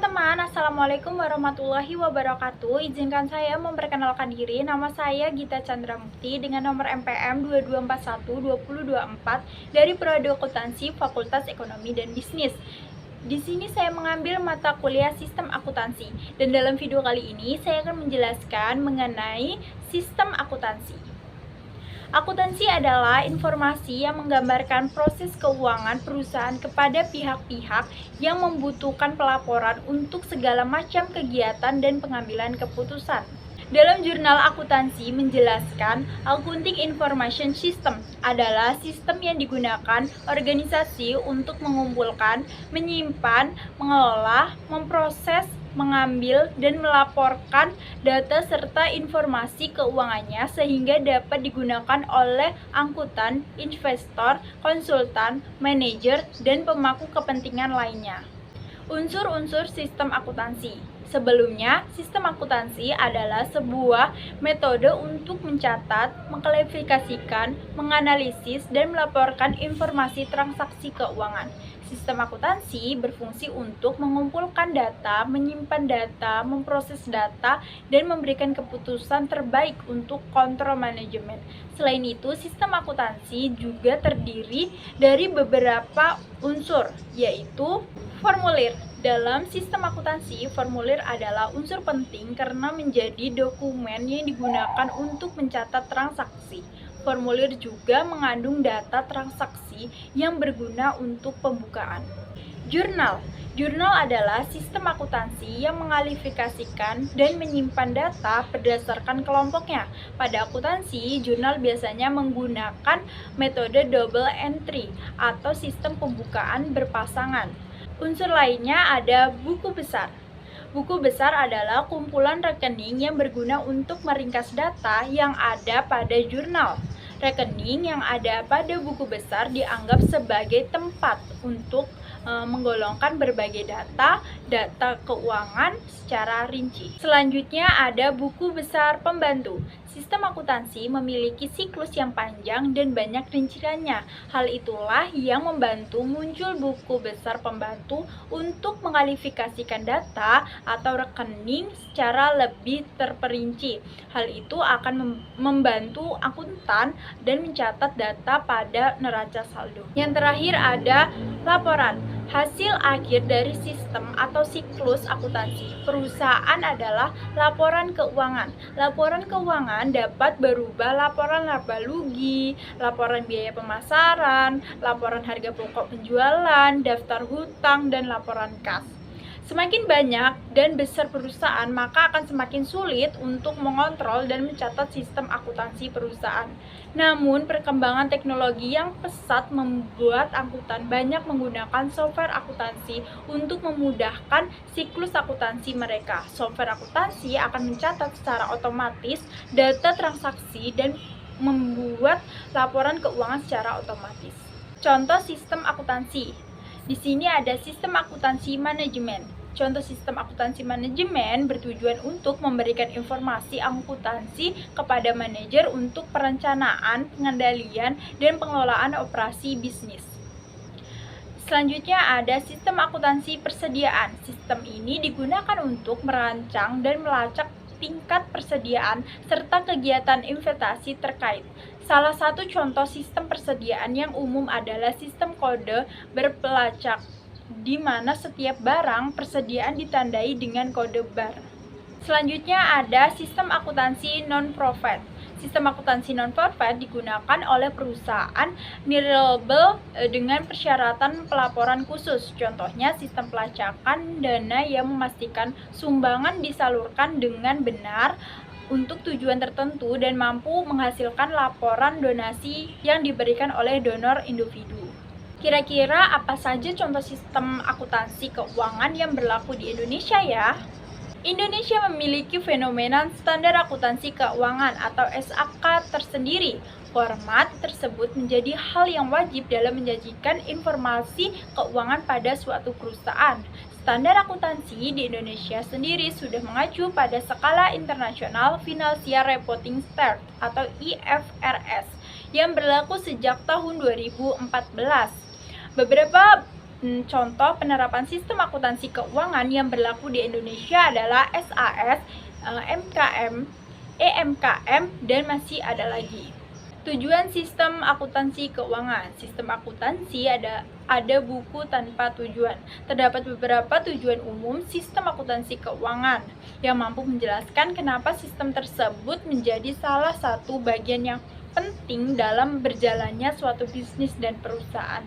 teman-teman, Assalamualaikum warahmatullahi wabarakatuh. Izinkan saya memperkenalkan diri. Nama saya Gita Chandra Mukti dengan nomor MPM 22412024 dari Prodi Akuntansi Fakultas Ekonomi dan Bisnis. Di sini saya mengambil mata kuliah Sistem Akuntansi, dan dalam video kali ini saya akan menjelaskan mengenai sistem akuntansi. Akuntansi adalah informasi yang menggambarkan proses keuangan perusahaan kepada pihak-pihak yang membutuhkan pelaporan untuk segala macam kegiatan dan pengambilan keputusan. Dalam jurnal akuntansi menjelaskan, Accounting Information System adalah sistem yang digunakan organisasi untuk mengumpulkan, menyimpan, mengelola, memproses, mengambil, dan melaporkan data serta informasi keuangannya sehingga dapat digunakan oleh angkutan, investor, konsultan, manajer, dan pemangku kepentingan lainnya. Unsur-unsur sistem akuntansi. Sebelumnya, sistem akuntansi adalah sebuah metode untuk mencatat, mengklasifikasikan, menganalisis, dan melaporkan informasi transaksi keuangan. Sistem akuntansi berfungsi untuk mengumpulkan data, menyimpan data, memproses data, dan memberikan keputusan terbaik untuk kontrol manajemen. Selain itu, sistem akuntansi juga terdiri dari beberapa unsur, yaitu formulir. Dalam sistem akuntansi, formulir adalah unsur penting karena menjadi dokumen yang digunakan untuk mencatat transaksi. Formulir juga mengandung data transaksi yang berguna untuk pembukaan. Jurnal. Jurnal adalah sistem akuntansi yang mengklasifikasikan dan menyimpan data berdasarkan kelompoknya. Pada akuntansi, jurnal biasanya menggunakan metode double entry atau sistem pembukaan berpasangan. Unsur lainnya ada buku besar. Buku besar adalah kumpulan rekening yang berguna untuk meringkas data yang ada pada jurnal. Rekening yang ada pada buku besar dianggap sebagai tempat untuk menggolongkan berbagai data keuangan secara rinci. Selanjutnya ada buku besar pembantu. Sistem akuntansi memiliki siklus yang panjang dan banyak rinciannya. Hal itulah yang membantu muncul buku besar pembantu untuk mengklasifikasikan data atau rekening secara lebih terperinci. Hal itu akan membantu akuntan dan mencatat data pada neraca saldo. Yang terakhir ada laporan. Hasil akhir dari sistem atau siklus akuntansi perusahaan adalah laporan keuangan. Laporan keuangan dapat berupa laporan laba rugi, laporan biaya pemasaran, laporan harga pokok penjualan, daftar hutang, dan laporan kas. Semakin banyak dan besar perusahaan, maka akan semakin sulit untuk mengontrol dan mencatat sistem akuntansi perusahaan. Namun, perkembangan teknologi yang pesat membuat akuntan banyak menggunakan software akuntansi untuk memudahkan siklus akuntansi mereka. Software akuntansi akan mencatat secara otomatis data transaksi dan membuat laporan keuangan secara otomatis. Contoh sistem akuntansi. Di sini ada sistem akuntansi manajemen. Contoh sistem akuntansi manajemen bertujuan untuk memberikan informasi akuntansi kepada manajer untuk perencanaan, pengendalian, dan pengelolaan operasi bisnis. Selanjutnya ada sistem akuntansi persediaan. Sistem ini digunakan untuk merancang dan melacak tingkat persediaan serta kegiatan investasi terkait. Salah satu contoh sistem persediaan yang umum adalah sistem kode berpelacak, di mana setiap barang persediaan ditandai dengan kode bar. Selanjutnya ada sistem akuntansi non-profit. Sistem akuntansi non-profit digunakan oleh perusahaan nirlaba dengan persyaratan pelaporan khusus. Contohnya sistem pelacakan dana yang memastikan sumbangan disalurkan dengan benar untuk tujuan tertentu dan mampu menghasilkan laporan donasi yang diberikan oleh donor individu. Kira-kira apa saja contoh sistem akuntansi keuangan yang berlaku di Indonesia ya? Indonesia memiliki fenomena standar akuntansi keuangan atau SAK tersendiri. Format tersebut menjadi hal yang wajib dalam menyajikan informasi keuangan pada suatu perusahaan. Standar akuntansi di Indonesia sendiri sudah mengacu pada skala internasional Financial Reporting Standard atau IFRS yang berlaku sejak tahun 2014. Beberapa Contoh penerapan sistem akuntansi keuangan yang berlaku di Indonesia adalah SAS, MKM, EMKM, dan masih ada lagi. Tujuan sistem akuntansi keuangan. Sistem akuntansi ada buku tanpa tujuan. Terdapat beberapa tujuan umum sistem akuntansi keuangan yang mampu menjelaskan kenapa sistem tersebut menjadi salah satu bagian yang penting dalam berjalannya suatu bisnis dan perusahaan.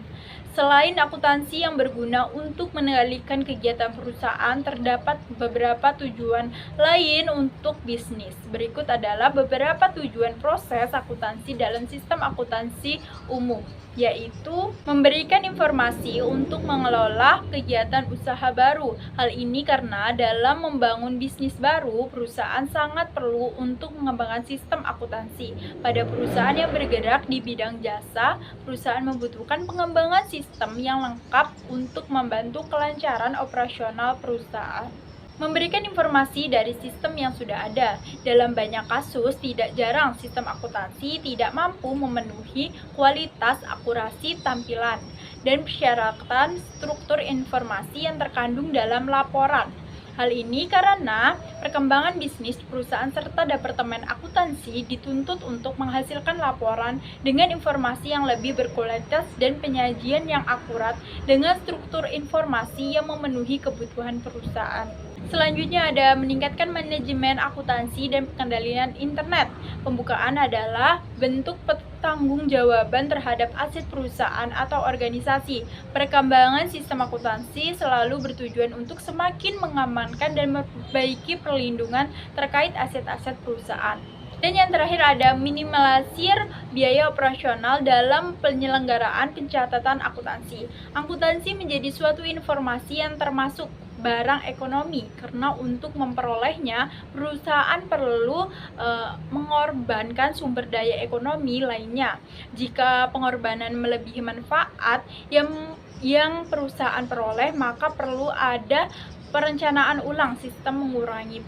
Selain akuntansi yang berguna untuk mengendalikan kegiatan perusahaan, terdapat beberapa tujuan lain untuk bisnis. Berikut adalah beberapa tujuan proses akuntansi dalam sistem akuntansi umum, yaitu memberikan informasi untuk mengelola kegiatan usaha baru. Hal ini karena dalam membangun bisnis baru, perusahaan sangat perlu untuk mengembangkan sistem akuntansi. Pada perusahaan yang bergerak di bidang jasa, perusahaan membutuhkan pengembangan sistem yang lengkap untuk membantu kelancaran operasional perusahaan. Memberikan informasi dari sistem yang sudah ada. Dalam banyak kasus, tidak jarang sistem akuntansi tidak mampu memenuhi kualitas, akurasi tampilan, dan persyaratan struktur informasi yang terkandung dalam laporan. Hal ini karena perkembangan bisnis perusahaan serta departemen akuntansi dituntut untuk menghasilkan laporan dengan informasi yang lebih berkualitas dan penyajian yang akurat dengan struktur informasi yang memenuhi kebutuhan perusahaan. Selanjutnya ada meningkatkan manajemen akuntansi dan pengendalian internet. Pembukaan adalah bentuk pertanggungjawaban terhadap aset perusahaan atau organisasi. Perkembangan sistem akuntansi selalu bertujuan untuk semakin mengamankan dan memperbaiki perlindungan terkait aset-aset perusahaan. Dan yang terakhir ada minimalisir biaya operasional dalam penyelenggaraan pencatatan akuntansi. Akuntansi menjadi suatu informasi yang termasuk barang ekonomi karena untuk memperolehnya perusahaan perlu mengorbankan sumber daya ekonomi lainnya. Jika pengorbanan melebihi manfaat yang perusahaan peroleh, maka perlu ada perencanaan ulang sistem mengurangi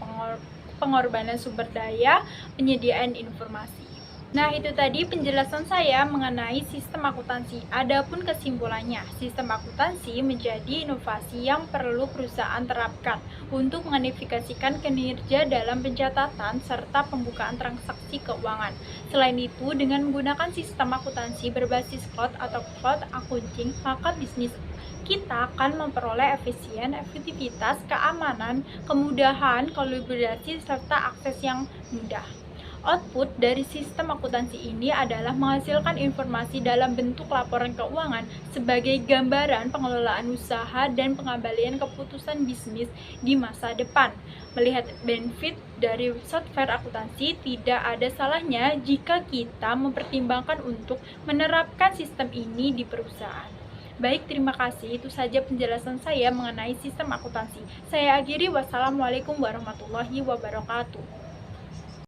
pengorbanan sumber daya, penyediaan informasi. Nah, itu tadi penjelasan saya mengenai sistem akuntansi. Adapun kesimpulannya, sistem akuntansi menjadi inovasi yang perlu perusahaan terapkan untuk mengidentifikasikan kinerja dalam pencatatan serta pembukaan transaksi keuangan. Selain itu, dengan menggunakan sistem akuntansi berbasis cloud atau cloud accounting, maka bisnis kita akan memperoleh efektivitas, keamanan, kemudahan, kolaborasi, serta akses yang mudah. Output dari sistem akuntansi ini adalah menghasilkan informasi dalam bentuk laporan keuangan sebagai gambaran pengelolaan usaha dan pengambilan keputusan bisnis di masa depan. Melihat benefit dari software akuntansi, tidak ada salahnya jika kita mempertimbangkan untuk menerapkan sistem ini di perusahaan. Baik, terima kasih. Itu saja penjelasan saya mengenai sistem akuntansi. Saya akhiri. Wassalamualaikum warahmatullahi wabarakatuh.